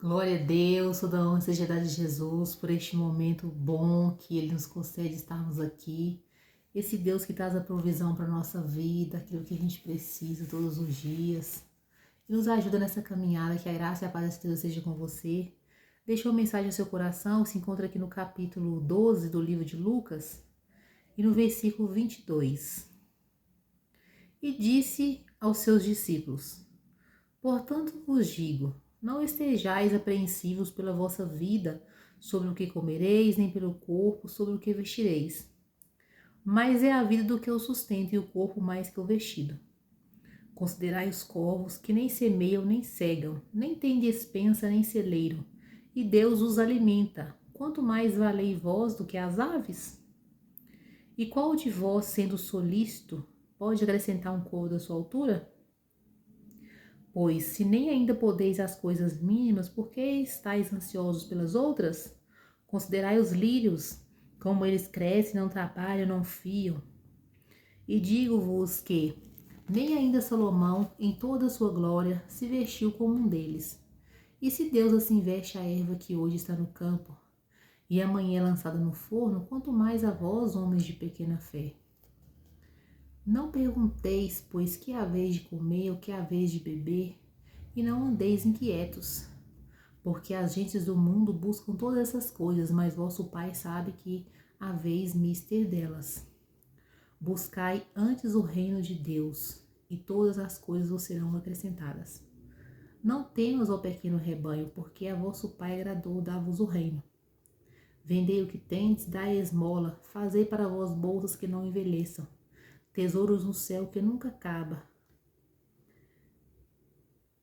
Glória a Deus, toda honra seja dada a Jesus por este momento bom que Ele nos concede estarmos aqui. Esse Deus que traz a provisão para a nossa vida, aquilo que a gente precisa todos os dias. E nos ajuda nessa caminhada, que a graça e a paz de Deus seja com você. Deixa uma mensagem ao seu coração, se encontra aqui no capítulo 12 do livro de Lucas e no versículo 22. E disse aos seus discípulos: Portanto vos digo, não estejais apreensivos pela vossa vida, sobre o que comereis, nem pelo corpo, sobre o que vestireis. Mais é a vida do que o sustento, e o corpo mais que o vestido. Considerai os corvos, que nem semeiam, nem cegam, nem têm despensa, nem celeiro, e Deus os alimenta. Quanto mais valei vós do que as aves? E qual de vós, sendo solícito, pode acrescentar um côvado à sua altura? Pois, se nem ainda podeis as coisas mínimas, por que estáis ansiosos pelas outras? Considerai os lírios, como eles crescem, não trabalham, não fiam. E digo-vos que nem ainda Salomão, em toda a sua glória, se vestiu como um deles. E se Deus assim veste a erva que hoje está no campo, e amanhã é lançada no forno, quanto mais a vós, homens de pequena fé. Não pergunteis, pois, que haveis de comer ou que haveis de beber, e não andeis inquietos, porque as gentes do mundo buscam todas essas coisas, mas vosso Pai sabe que haveis mister delas. Buscai antes o reino de Deus, e todas as coisas vos serão acrescentadas. Não temas, ó pequeno rebanho, porque a vosso Pai agradou dar-vos o reino. Vendei o que tendes, dai esmola, fazei para vós bolsas que não envelheçam, tesouros no céu que nunca acaba,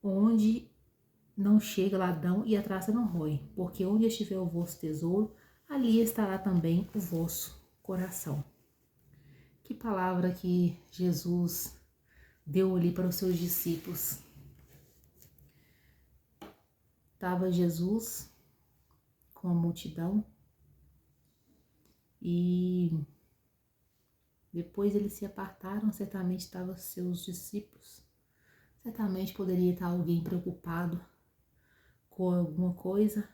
onde não chega ladrão e a traça não rói, porque onde estiver o vosso tesouro, ali estará também o vosso coração. Que palavra que Jesus deu ali para os seus discípulos. Estava Jesus com a multidão e depois eles se apartaram, certamente estavam seus discípulos. Certamente poderia estar alguém preocupado com alguma coisa.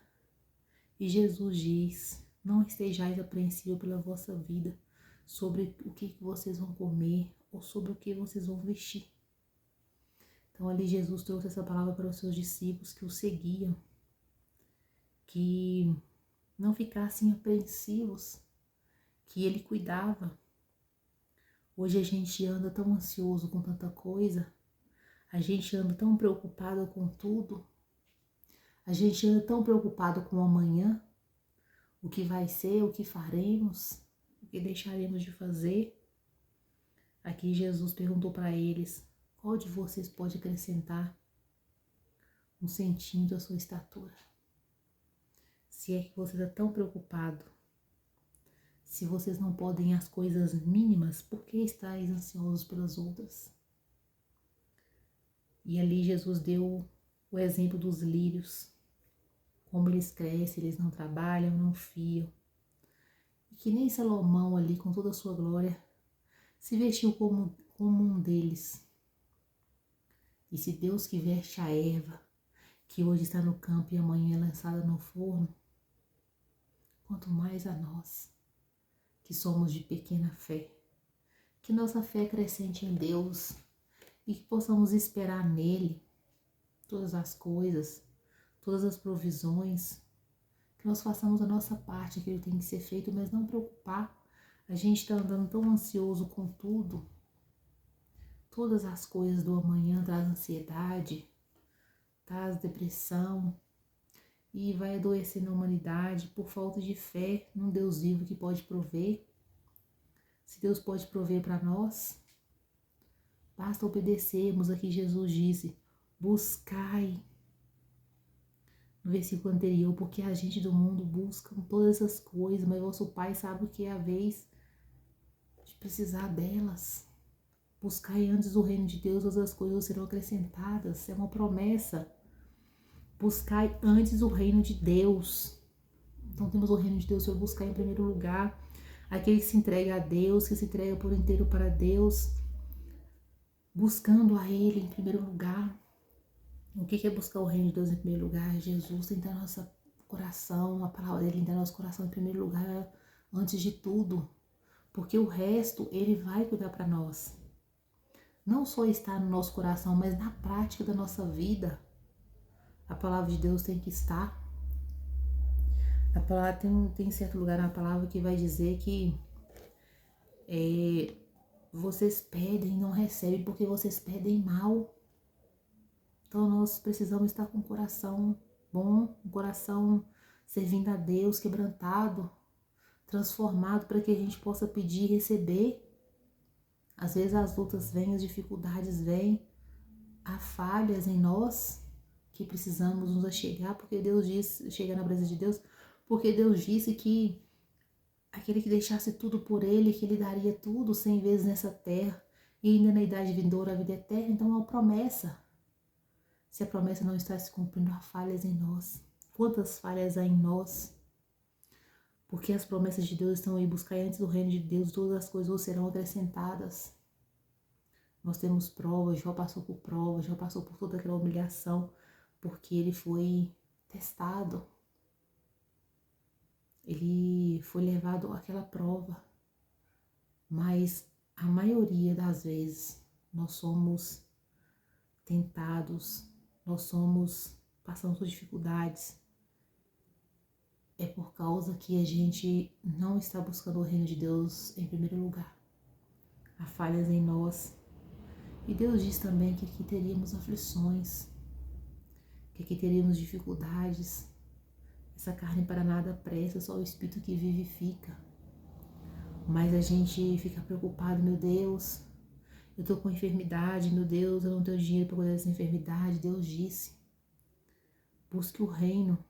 E Jesus diz: não estejais apreensivos pela vossa vida, sobre o que vocês vão comer ou sobre o que vocês vão vestir. Então ali Jesus trouxe essa palavra para os seus discípulos que o seguiam, que não ficassem apreensivos, que ele cuidava. Hoje a gente anda tão ansioso com tanta coisa, a gente anda tão preocupado com tudo, a gente anda tão preocupado com o amanhã, o que vai ser, o que faremos, o que deixaremos de fazer. Aqui Jesus perguntou para eles: qual de vocês pode acrescentar um centímetro à sua estatura? Se é que você está tão preocupado, se vocês não podem as coisas mínimas, por que estáis ansiosos pelas outras? E ali Jesus deu o exemplo dos lírios, como eles crescem, eles não trabalham, não fiam. E que nem Salomão ali, com toda a sua glória, se vestiu como um deles. E se Deus que veste a erva, que hoje está no campo e amanhã é lançada no forno, quanto mais a nós, que somos de pequena fé, que nossa fé crescente em Deus e que possamos esperar nele todas as coisas, todas as provisões, que nós façamos a nossa parte, aquilo que tem que ser feito, mas não preocupar. A gente está andando tão ansioso com tudo. Todas as coisas do amanhã traz ansiedade, traz depressão e vai adoecer na humanidade por falta de fé num Deus vivo que pode prover. Se Deus pode prover para nós, basta obedecermos. Aqui Jesus disse: buscai. No versículo anterior, porque a gente do mundo busca todas essas coisas, mas vosso Pai sabe o que é a vez de precisar delas. Buscai antes o reino de Deus, todas as coisas serão acrescentadas. É uma promessa. Buscai antes o reino de Deus. Então temos o reino de Deus para buscar em primeiro lugar. Aquele que se entrega a Deus, que se entrega por inteiro para Deus, buscando a Ele em primeiro lugar. O que é buscar o reino de Deus em primeiro lugar? Jesus tem que estar no nosso coração, a palavra dele tem que estar no nosso coração em primeiro lugar, antes de tudo. Porque o resto, ele vai cuidar para nós. Não só está no nosso coração, mas na prática da nossa vida. A palavra de Deus tem que estar. A palavra tem certo lugar na palavra que vai dizer que vocês pedem e não recebem porque vocês pedem mal. Então nós precisamos estar com o coração bom, um coração servindo a Deus, quebrantado, transformado para que a gente possa pedir e receber. Às vezes as lutas vêm, as dificuldades vêm, há falhas em nós que precisamos nos achegar, porque Deus disse, chegar na presença de Deus, porque Deus disse que aquele que deixasse tudo por ele, que ele daria tudo 100 vezes nessa terra, e ainda na idade vindoura a vida eterna. Então é uma promessa. Se a promessa não está se cumprindo, há falhas em nós. Quantas falhas há em nós? Porque as promessas de Deus estão aí, buscar antes do reino de Deus, todas as coisas serão acrescentadas. Nós temos provas, Jó passou por provas, Jó passou por toda aquela humilhação, porque ele foi testado. Ele foi levado àquela prova. Mas a maioria das vezes nós somos tentados, passamos por dificuldades. É por causa que a gente não está buscando o reino de Deus em primeiro lugar. Há falhas em nós. E Deus diz também que aqui teríamos aflições, que aqui teríamos dificuldades. Essa carne para nada presta, só o Espírito que vivifica. Mas a gente fica preocupado, meu Deus, eu estou com enfermidade, meu Deus, eu não tenho dinheiro para cuidar dessa enfermidade. Deus disse, busque o reino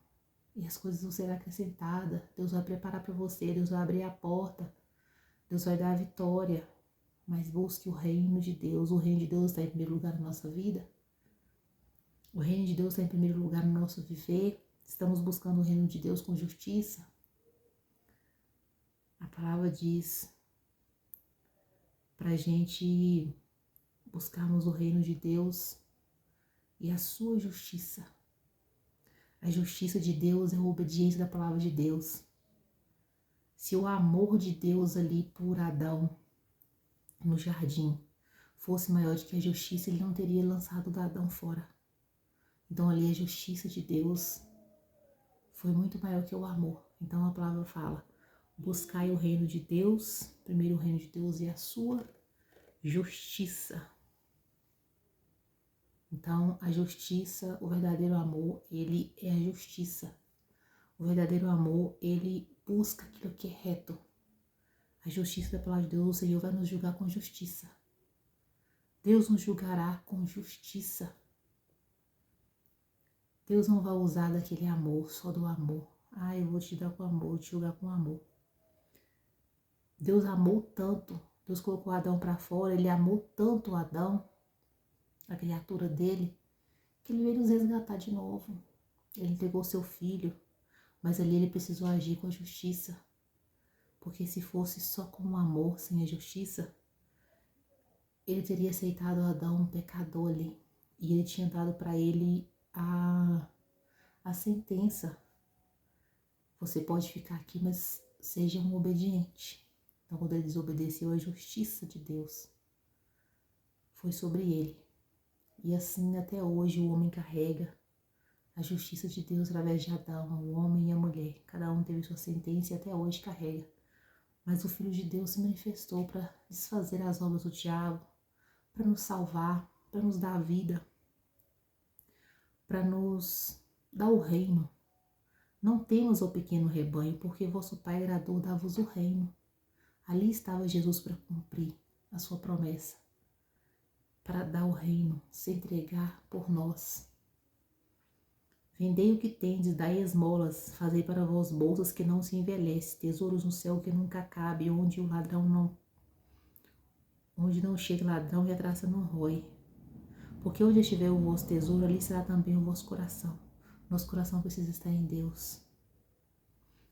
e as coisas vão ser acrescentadas. Deus vai preparar para você, Deus vai abrir a porta, Deus vai dar a vitória. Mas busque o reino de Deus. O reino de Deus está em primeiro lugar na nossa vida. O reino de Deus está em primeiro lugar no nosso viver. Estamos buscando o reino de Deus com justiça. A palavra diz para a gente buscarmos o reino de Deus e a sua justiça. A justiça de Deus é a obediência da palavra de Deus. Se o amor de Deus ali por Adão no jardim fosse maior do que a justiça, ele não teria lançado Adão fora. Então ali a justiça de Deus foi muito maior que o amor. Então a palavra fala, buscai o reino de Deus, primeiro o reino de Deus e a sua justiça. Então a justiça, o verdadeiro amor, ele é a justiça. O verdadeiro amor, ele busca aquilo que é reto. A justiça da palavra de Deus, o Senhor vai nos julgar com justiça. Deus nos julgará com justiça. Deus não vai usar daquele amor, só do amor. Ah, eu vou te dar com amor, vou te julgar com amor. Deus amou tanto, Deus colocou Adão para fora, ele amou tanto Adão, a criatura dele, que ele veio nos resgatar de novo. Ele entregou seu filho, mas ali ele precisou agir com a justiça. Porque se fosse só com o amor, sem a justiça, ele teria aceitado Adão, um pecador ali. E ele tinha dado para ele a sentença. Você pode ficar aqui, mas seja um obediente. Então, quando ele desobedeceu, a justiça de Deus foi sobre ele. E assim, até hoje, o homem carrega a justiça de Deus através de Adão, o homem e a mulher. Cada um teve sua sentença e até hoje carrega. Mas o Filho de Deus se manifestou para desfazer as obras do diabo, para nos salvar, para nos dar a vida, para nos dar o reino. Não temos o pequeno rebanho, porque vosso Pai agradou dar-vos o reino. Ali estava Jesus para cumprir a sua promessa, para dar o reino, se entregar por nós. Vendei o que tendes, dai esmolas, fazei para vós bolsas que não se envelhecem, tesouros no céu que nunca cabe, onde não chega ladrão e a traça não rói. Porque onde estiver o vosso tesouro, ali será também o vosso coração. Nosso coração precisa estar em Deus.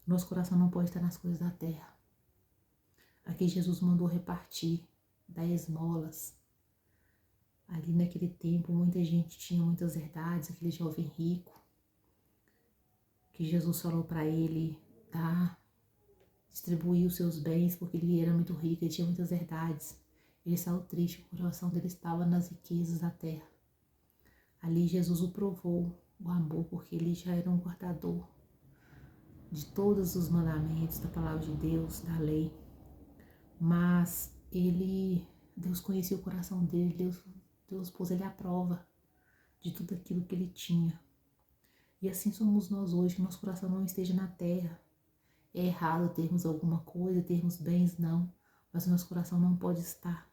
Nosso coração não pode estar nas coisas da terra. Aqui Jesus mandou repartir, dar esmolas. Ali naquele tempo, muita gente tinha muitas verdades, aquele jovem rico, que Jesus falou para ele dar, distribuir os seus bens, porque ele era muito rico, ele tinha muitas verdades. Ele saiu triste, o coração dele estava nas riquezas da terra. Ali Jesus o provou, o amor, porque ele já era um guardador de todos os mandamentos, da palavra de Deus, da lei. Mas Deus conhecia o coração dele, Deus pôs ele à prova de tudo aquilo que ele tinha. E assim somos nós hoje, que nosso coração não esteja na terra. É errado termos alguma coisa, termos bens, não, mas o nosso coração não pode estar.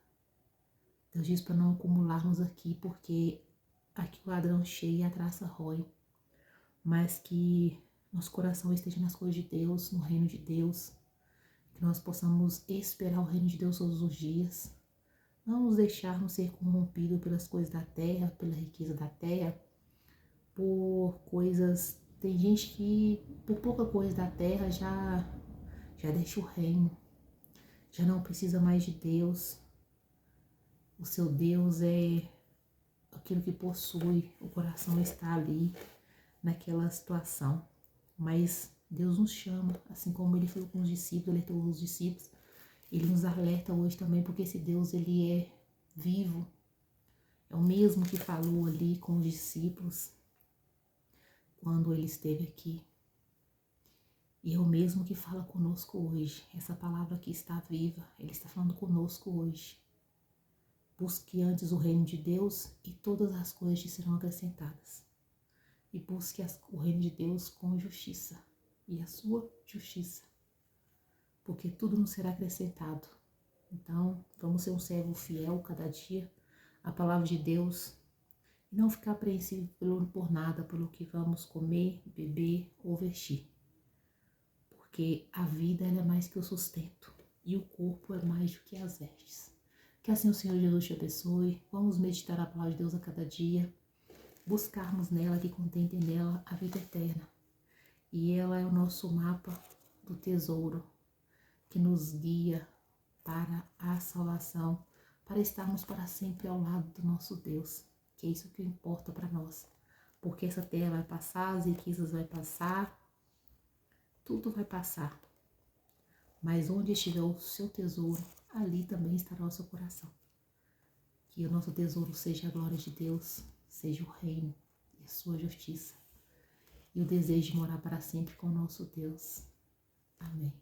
Deus diz para não acumularmos aqui, porque aqui o ladrão cheia e a traça rói. Mas que nosso coração esteja nas coisas de Deus, no reino de Deus, que nós possamos esperar o reino de Deus todos os dias, não nos deixarmos ser corrompidos pelas coisas da terra, pela riqueza da terra, por coisas. Tem gente que por pouca coisa da terra já deixa o reino, já não precisa mais de Deus. O seu Deus é aquilo que possui, o coração está ali naquela situação. Mas Deus nos chama, assim como ele falou com os discípulos, alertou os discípulos, ele nos alerta hoje também, porque esse Deus, ele é vivo, é o mesmo que falou ali com os discípulos quando ele esteve aqui. E é o mesmo que fala conosco hoje. Essa palavra aqui está viva, ele está falando conosco hoje. Busque antes o reino de Deus e todas as coisas te serão acrescentadas. E busque o reino de Deus com justiça e a sua justiça, porque tudo nos será acrescentado. Então, vamos ser um servo fiel cada dia à palavra de Deus e não ficar apreensivo por nada, pelo que vamos comer, beber ou vestir. Porque a vida ela é mais que o sustento e o corpo é mais do que as vestes. Que assim o Senhor Jesus te abençoe. Vamos meditar a palavra de Deus a cada dia, buscarmos nela, que contém nela a vida eterna. E ela é o nosso mapa do tesouro que nos guia para a salvação, para estarmos para sempre ao lado do nosso Deus, que é isso que importa para nós. Porque essa terra vai passar, as riquezas vai passar, tudo vai passar. Mas onde estiver o seu tesouro, ali também estará o seu coração. Que o nosso tesouro seja a glória de Deus, seja o reino e a sua justiça. E o desejo de morar para sempre com o nosso Deus. Amém.